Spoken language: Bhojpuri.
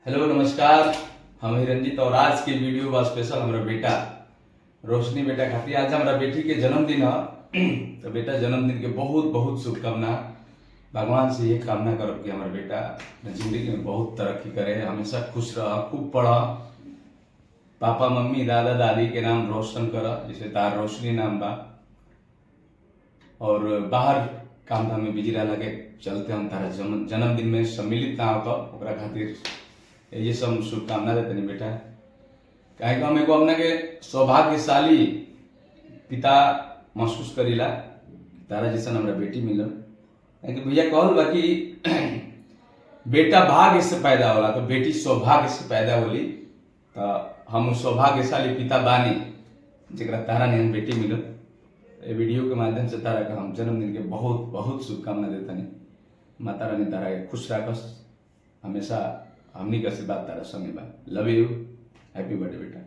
हेलो नमस्कार, हम ही रंजित और आज के वीडियो बा स्पेशल हमारा बेटा रोशनी बेटा खातिर। आज हमारा बेटी के जन्मदिन है तो बेटा जन्मदिन के बहुत बहुत शुभकामना। भगवान से ये कामना करब कि हमारा बेटा जिंदगी में बहुत तरक्की करे, हमेशा खुश रह, खूब पढ़, पापा मम्मी दादा दादी के नाम रोशन कर, जैसे तार रोशनी नाम बा। और बाहर काम धाम में बिजी रहला के चलते हम तारा जन्मदिन में सम्मिलित ना होकर ओकरा खातिर ये सब शुभकामना देते नहीं बेटा। काहे कि हम एगो अपना के सौभाग्यशाली पिता महसूस करीला, तारा जैसा हमारा बेटी मिलल। काहे कि भैया कहल बा कि बेटा भाग्य से पैदा होला तो बेटी सौभाग्य से पैदा होली। तो हम सौभाग्यशाली पिता बानी जरा तारा ने बेटी मिलल। ये वीडियो के माध्यम से तारा का हम जन्मदिन के बहुत बहुत शुभकामना देता नहीं। माता रानी तारा के खुश रखस, हमेशा हमनी का आशीर्वाद तारा संगे बा। लव यू, हैप्पी बर्थडे बेटा।